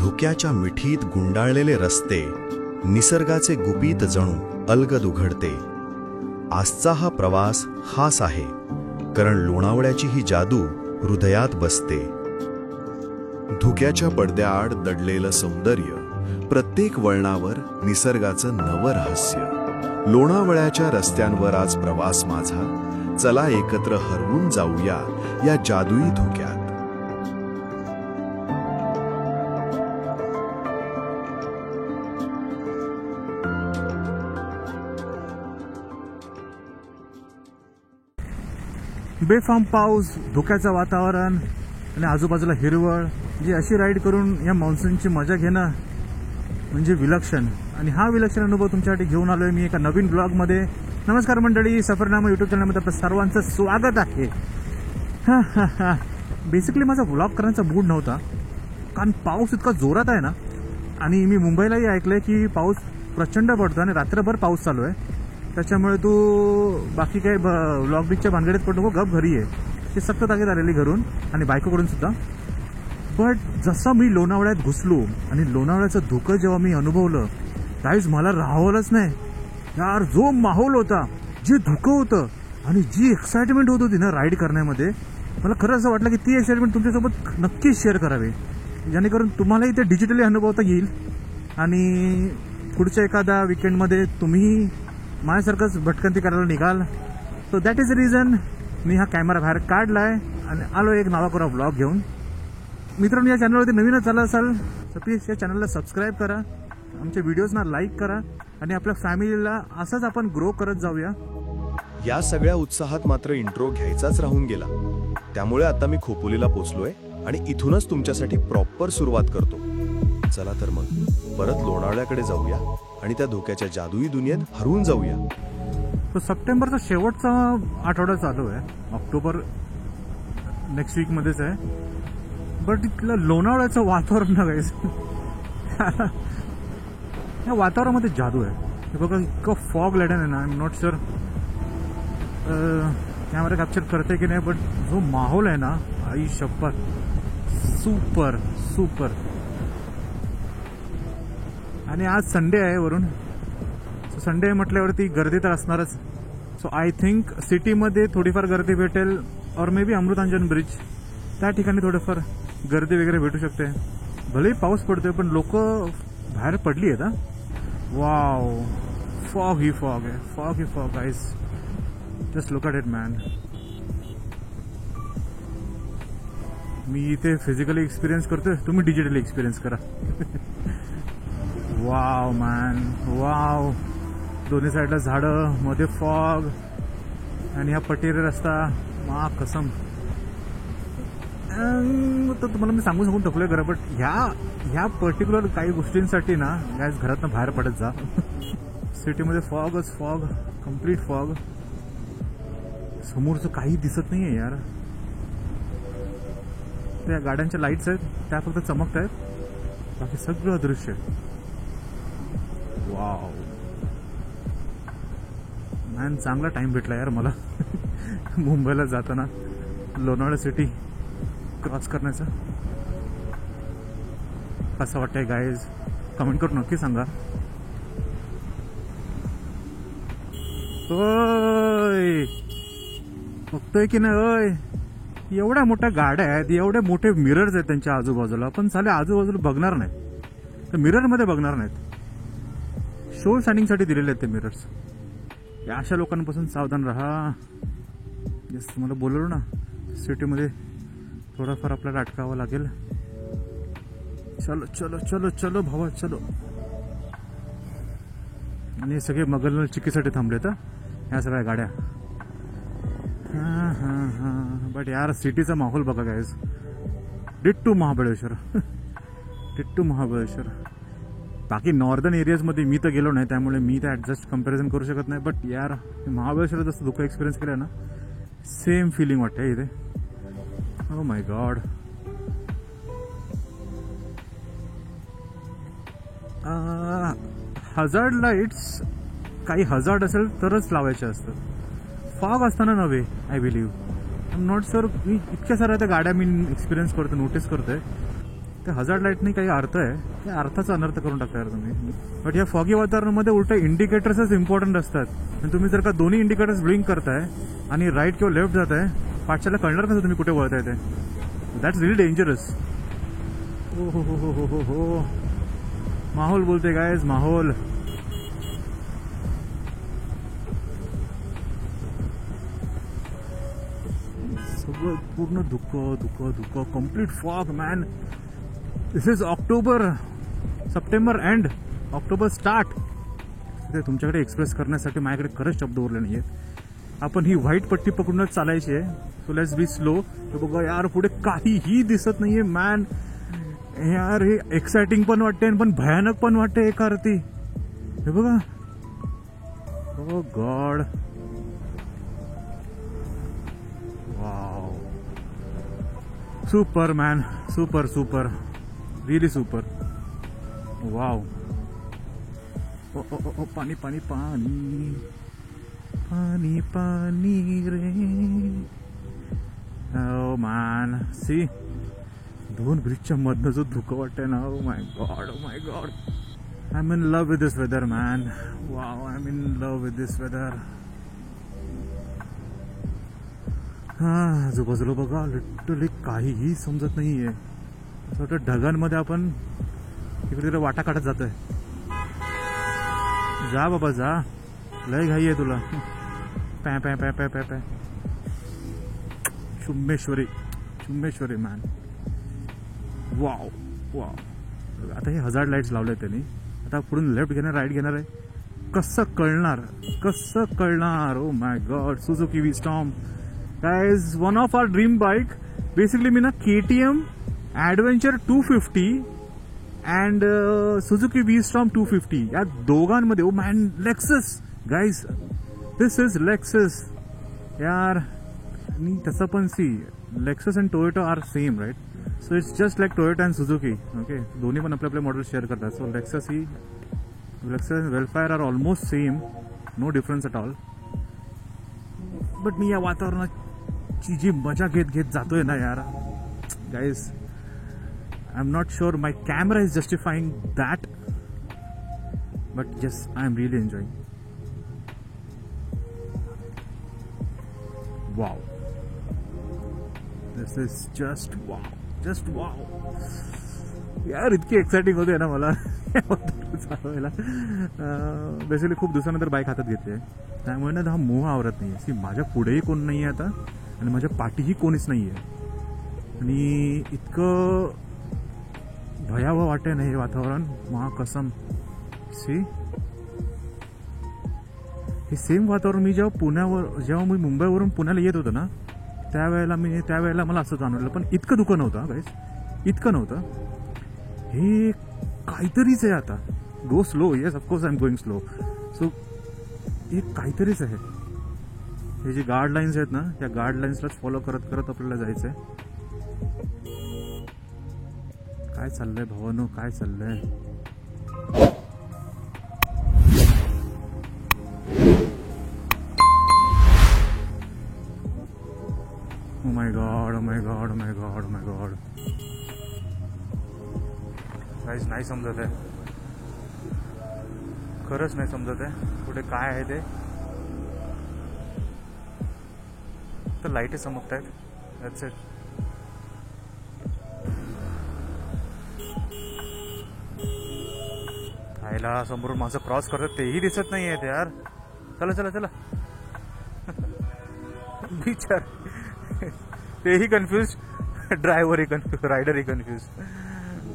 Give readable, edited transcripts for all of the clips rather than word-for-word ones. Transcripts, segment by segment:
धुक्याच्या मिठीत गुंडाळलेले रस्ते, निसर्गाचे गुपित जणू अलगद उघडते. आजचा हा प्रवास खास आहे, कारण लोणावळ्याची ही जादू हृदयात बसते. धुक्याच्या पडद्याआड दडलेलं सौंदर्य, प्रत्येक वळणावर निसर्गाचं नवं रहस्य. लोणावळ्याच्या रस्त्यांवर आज प्रवास माझा. चला एकत्र हरवून जाऊया या जादुई धुक्यात. बेफाम पाऊस, धुक्याचं वातावरण आणि आजूबाजूला हिरवळ, जी अशी राईड करून या मान्सूनची मजा घेणं म्हणजे विलक्षण. आणि हा विलक्षण अनुभव तुमच्यासाठी घेऊन आलोय मी एका नवीन ब्लॉगमध्ये. नमस्कार मंडळी, सफरनामा यूट्यूब चॅनलमध्ये आपलं सर्वांचं स्वागत आहे. बेसिकली माझा ब्लॉग करण्याचा मूड नव्हता, कारण पाऊस इतका जोरात आहे ना. आणि मी मुंबईलाही ऐकलंय की पाऊस प्रचंड पडतो आणि रात्रभर पाऊस चालू आहे. त्याच्यामुळे तू बाकी काही व्लॉग बिगच्या भानगडीत पडू नको, गप घरी आहे. ते सक्त ताकीद आलेली घरून आणि बायकोकडून सुद्धा. बट जसं मी लोणावळ्यात घुसलो आणि लोणावळ्याचं धुकं जेव्हा मी अनुभवलं, काहीच मला राहावलंच नाही यार. जो माहोल होता, जे धुकं होतं आणि जी एक्साइटमेंट होत होती ना राईड करण्यामध्ये, मला खरं असं वाटलं की ती एक्साइटमेंट तुमच्यासोबत नक्कीच शेअर करावी, जेणेकरून तुम्हालाही ते डिजिटली अनुभवता येईल. आणि पुढच्या एखाद्या विकेंडमध्ये तुम्ही माझ्यासारखंच भटकंती करायला निघाल. So that is the reason मी हा कॅमेरा बाहेर काढलाय आणि आलो एक नावाकोरा ब्लॉग घेऊन. मित्रांनो, या चॅनलवरती नवीनच आला असाल तर प्लीज या चॅनलला सबस्क्राईब करा, आमच्या व्हिडिओजना लाईक करा आणि आपल्या फॅमिलीला असंच आपण ग्रो करत जाऊया. या सगळ्या उत्साहात मात्र इंट्रो घ्यायचाच राहून गेला. त्यामुळे आता मी खोपोलीला पोचलोय आणि इथूनच तुमच्यासाठी प्रॉपर सुरुवात करतो. चला तर मग परत लोणावळ्याकडे जाऊया आणि त्या धोक्याच्या जादुई दुनियेत हरवून जाऊया. तो सप्टेंबरचा शेवटचा आठवडा चालू आहे, ऑक्टोबर नेक्स्ट वीकमध्येच आहे. बट इथलं लोणावळ्याचं वातावरण ना गाईस, या वातावरणामध्ये जादू आहे. हे बघा, इतकं फॉग लाईट आहे ना. I am not sure camera capture करते की नाही, बट जो माहोल आहे ना, आई शपथ, सुपर सुपर. आणि आज संडे आहे वरून. सो संडे म्हटल्यावरती गर्दी तर असणारच. सो आय थिंक सिटीमध्ये थोडीफार गर्दी भेटेल, और मे बी अमृतांजन ब्रिज त्या ठिकाणी थोडंफार गर्दी वगैरे भेटू शकते. भलेही पाऊस पडतोय पण लोक बाहेर पडली आहेत. वाव, फॉग ही फॉग आहे, फॉग ही fog guys. Just look at it man. मी इथे फिजिकली एक्सपिरियन्स करतोय, तुम्ही डिजिटली एक्सपिरियन्स करा. Wow man, wow. दोन्ही साईडला झाडं, मध्ये फॉग आणि हा पटेरी रस्ता. मा कसम, तर तुम्हाला मी सांगून थकलोय खरं. बट ह्या पर्टिक्युलर काही गोष्टींसाठी ना गॅस घरातनं बाहेर पडत जा. सिटीमध्ये फॉगच फॉग, कम्प्लीट फॉग. समोरचं काही दिसत नाही आहे यार. त्या गाड्यांच्या लाईट्स आहेत त्या फक्त चमकत आहेत, बाकी सगळं दृश्य. वाव मॅन, चांगला टाइम भेटला यार मला मुंबईला जाताना लोणावळा सिटी क्रॉस करण्याचा. कसं वाटतंय गाईज, कमेंट करून नक्की सांगा. ओय, बघतोय की नाही? ओय, एवढ्या मोठ्या गाड्या आहेत, एवढे मोठे मिरर्स आहेत त्यांच्या आजूबाजूला, पण साले आजूबाजूला बघणार नाही, तर मिररमध्ये बघणार नाहीत. शो शायनिंगसाठी दिलेले आहेत ते मिरर्स. या अशा लोकांपासून सावधान राहा. जस तुम्हाला बोललो ना, सिटीमध्ये थोडाफार आपल्याला अटकावं लागेल. चलो चलो चलो चलो भावा, चलो. आणि सगळे मगल चिकीसाठी थांबले तर ह्या सगळ्या गाड्या. हां हां हां. बट यार, सिटीचा माहोल बघा गाईज. डिट्टू महाबळेश्वर, डिट्टू महाबळेश्वर. बाकी नॉर्दर्न एरियाजमध्ये मी तर गेलो नाही, त्यामुळे मी तर ॲडजस्ट कम्पॅरिझन करू शकत नाही. बट यार, महाबळेश्वर जसं धुकं एक्सपिरियन्स केलं ना, सेम फिलिंग वाटते इथे. Oh my god. Hazard lights काही हजार्ड असेल तरच लावायचे असतात, फॉग असताना नव्हे. I believe, I am not sure. मी इतक्या साऱ्या त्या गाड्या मी एक्सपिरियन्स करतो, नोटीस करतोय. त्या हजार्ड लाईटनी काही अर्थ आहे, त्या अर्थाचा अनर्थ करून टाकता यार तुम्ही. बट या फॉगी वातावरणामध्ये उलट इंडिकेटर्सच इम्पॉर्टंट असतात. आणि तुम्ही जर का दोन्ही इंडिकेटर्स ब्लिंक करताय आणि राईट किंवा लेफ्ट जाताय, पाठच्याला कळणार कसं तुम्ही कुठे वळताय ते. That's relief dangerous. हो हो हो हो हो हो, माहोल बोलते गायज, माहोल. सगळं पूर्ण धुकं complete fog man. This is October, September end, October start. ते तुमच्याकडे एक्सप्रेस करण्यासाठी माझ्याकडे खरंच शब्द उरले नाही आहेत. आपण ही व्हाईट पट्टी पकडूनच चालायची आहे. So let's be slow. बघा यार, पुढे काहीही दिसत नाहीये मॅन. यार हे एक्साइटिंग पण वाटते पण भयानक पण वाटते एका अर्थी. हे बघा, oh god, wow, super man, super super, really super. Wow. Oh oh oh, पाणी पाणी पाणी पाणी पाणी रे. ओ मॅन, सी, दोन ब्रिजच्या मधनं जो धुकं वाटतंय ना. Oh my God, oh my God. I am in love with this weather man. Wow, I am in love with this weather. हा, आजूबाजूला बघा, लिटरली काहीही समजत नाहीये. असं वाटतं ढगांमध्ये आपण इकडे तिकडे वाटा काढत जातोय. जा बाबा जा, लय घाई आहे तुला. पॅ पॅ पॅ पॅ पॅ पॅ. चुम्मेश्वरी, चुम्मेश्वरी मॅन. Wow wow. आता हे हजार्ड लाईट्स लावले त्यांनी. आता पुढून लेफ्ट घेणार, राईट घेणार आहे. कसं कळणार, कसं कळणार. Oh my god. Suzuki V Strom guys, one of our dream bike. Basically मी ना KTM adventure 250 and Suzuki V Strom 250 या दोघांमध्ये. ओ मॅन, Lexus guys, this is Lexus यार. आणि तसं पण see, Lexus and Toyota are same right. So it's just like Toyota and Suzuki. Okay, दोन्ही पण आपले आपले मॉडेल शेअर करतात. So Lexus Vellfire are almost same, no difference at all. But मी या वातावरणाची जी मजा घेत जातोय ना यार guys, I am not sure my camera is justifying that, but yes, I am really enjoying. Wow, this is just wow, just wow यार. इतकी एक्साइटिंग होते ना मला चालवायला. बेसिकली खूप दिवसानंतर बाईक हातात घेतली आहे, त्यामुळे ना हा मोह आवरत नाही आहे. माझ्या पुढेही कोण नाही आहे आता आणि माझ्या पाठीही कोणीच नाही आहे. आणि इतकं भयावह वाटते ना हे वातावरण, महाकसम. सी, हे सेम वातावरण मी जेव्हा मी मुंबईवरून पुण्याला येत होतो ना, त्यावेळेला मला असं जाणवलं. पण इतकं दुःख नव्हतं गाईस, इतकं नव्हतं. हे काहीतरीच आहे आता. Go slow, yes of course I am going slow. So हे काहीतरीच आहे. हे जे गाईडलाईन्स आहेत ना, त्या गाईडलाईन्सलाच फॉलो करत करत आपल्याला जायचं आहे. काय चाललंय भावानो, काय चाललंय. Oh my god, oh my god, oh my god, oh my god. काहीच नाही समजत आहे, खरंच नाही समजत आहे पुढे काय आहे ते. तर लाईट चमकत आहेत, दॅट्स इट. खायला समोरून माणसं क्रॉस करतात तेही दिसत नाही आहेत यार. चला चला चला. बिचार तेही कन्फ्यूज, ड्रायव्हरही कन्फ्यूज, रायडरही कन्फ्यूज.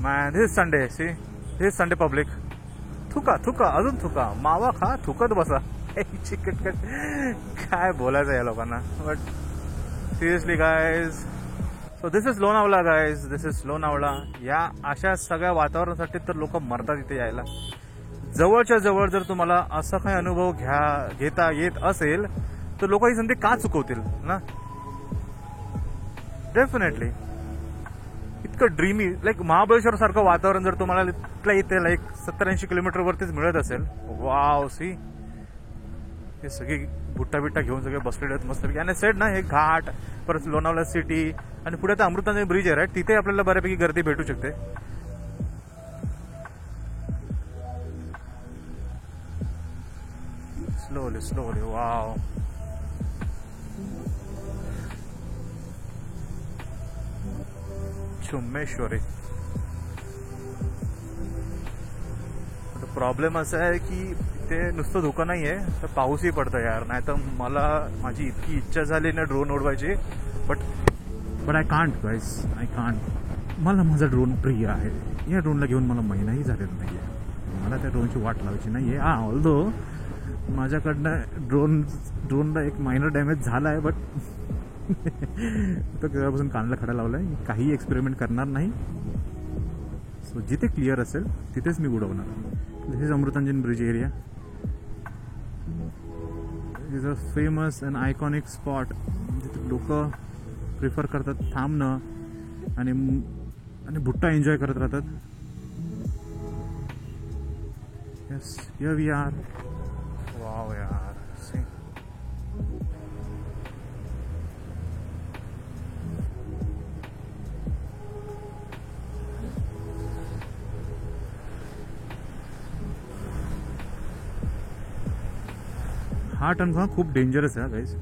मॅन, दिस संडे, सी, दिस संडे पब्लिक. थुका थुका, अजून थुका, मावा खा, थुकत बसा. चिकटकट काय बोलायचं या लोकांना. But seriously guys, so this is Lonavala guys, this is Lonavala. या अशा सगळ्या वातावरणासाठी तर लोक मरतात इथे यायला. जवळच्या जवळ जर तुम्हाला असा काही अनुभव घेता येत असेल तर लोक ही संधी का चुकवतील ना. डेफिनेटली इतकं ड्रीमी, लाईक महाबळेश्वर सारखं वातावरण जर तुम्हाला इथल्या इथे लाईक 70-80 किलोमीटर वरतीच मिळत असेल, वाव. सी, हे सगळे बुट्टा बिट्टा घेऊन सगळे बसलेले आहेत मस्त. आणि सेट ना हे घाट, परत लोणावळा सिटी आणि पुढे आता अमृतांजन ब्रिज आहे राईट, तिथे आपल्याला बऱ्यापैकी गर्दी भेटू शकते. Slowly slowly. वाव. चुम्मेश्वरी. प्रॉब्लेम असा आहे की ते नुसतं धोका नाही आहे, तर पाऊसही पडतं यार. नाही तर मला माझी इतकी इच्छा झाली ना ड्रोन उडवायची, but I can't guys, I can't. मला माझा ड्रोन प्रिय आहे. या ड्रोनला घेऊन मला महिनाही झालेला नाही आहे. मला त्या ड्रोनची वाट लावायची नाही आहे. ऑल्दो माझ्याकडनं ड्रोनला एक मायनर डॅमेज झाला आहे, बट तर तेव्हापासून कानाला खडा लावला आहे. काही एक्सपेरिमेंट करणार नाही. सो जिथे क्लिअर असेल तिथेच मी उडवणार. This is Amrutanjan bridge area. Is a famous and iconic spot जिथे लोक प्रिफर करतात थांबणं आणि भुट्टा एन्जॉय करत राहतात. Yes, here we are. Wow यार. हा टर्न खूप डेंजरस आहे गाईज,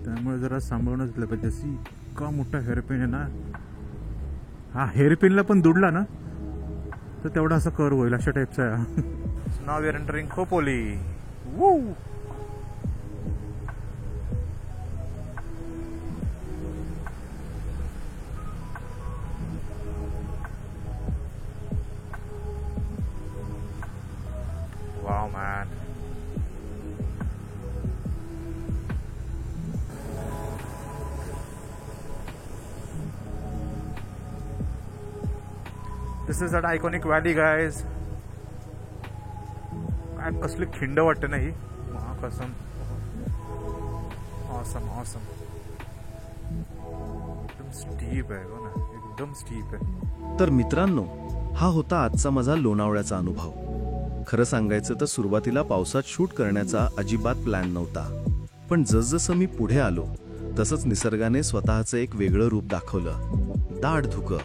त्यामुळे जरा सांभाळूनच घेतलं पाहिजे. अशी इतका मोठा हेअरपिन आहे ना, हा हेअरपिनला पण दुडला ना तर तेवढा असं कर्व होईल, अशा टाईपचा आहे. नाव we are entering Khopoli. Woo. Wow, man. This is that iconic valley, guys. काय कसली खिंड वाटते नाही. कसम. Awesome, awesome. एकदम स्टीप आहे हो ना, एकदम स्टीप आहे. तर मित्रांनो, हा होता आजचा माझा लोणावळ्याचा अनुभव. खरं सांगायचं तर सुरुवातीला पावसात शूट करण्याचा अजिबात प्लॅन नव्हता, पण जसजसं मी पुढे आलो तसंच निसर्गाने स्वतःचं एक वेगळं रूप दाखवलं. दाट धुकं,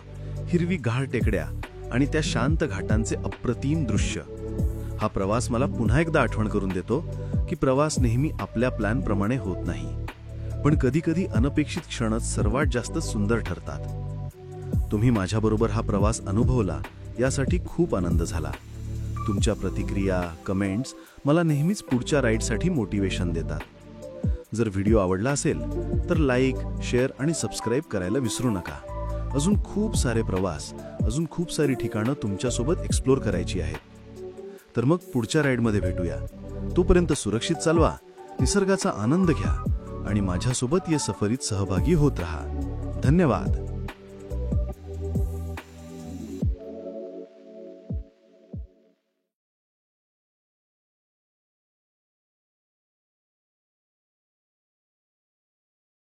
हिरवी गार टेकड्या आणि त्या शांत घाटांचे अप्रतिम दृश्य. हा प्रवास मला पुन्हा एकदा आठवण करून देतो की प्रवास नेहमी आपल्या प्लॅनप्रमाणे होत नाही, पण कधीकधी अनपेक्षित क्षणच सर्वात जास्त सुंदर ठरतात. तुम्ही माझ्याबरोबर हा प्रवास अनुभवला यासाठी खूप आनंद झाला. तुमच्या प्रतिक्रिया, कमेंट्स मला नेहमीच पुढच्या राईडसाठी मोटिवेशन देतात. जर व्हिडिओ आवडला असेल तर लाईक, शेअर आणि सबस्क्राईब करायला विसरू नका. अजून खूप सारे प्रवास, अजून खूप सारी ठिकाणं तुमच्यासोबत एक्सप्लोर करायची आहेत. तर मग पुढच्या राईडमध्ये भेटूया. तोपर्यंत सुरक्षित चालवा, निसर्गाचा आनंद घ्या आणि माझ्यासोबत या सफरीत सहभागी होत राहा. धन्यवाद.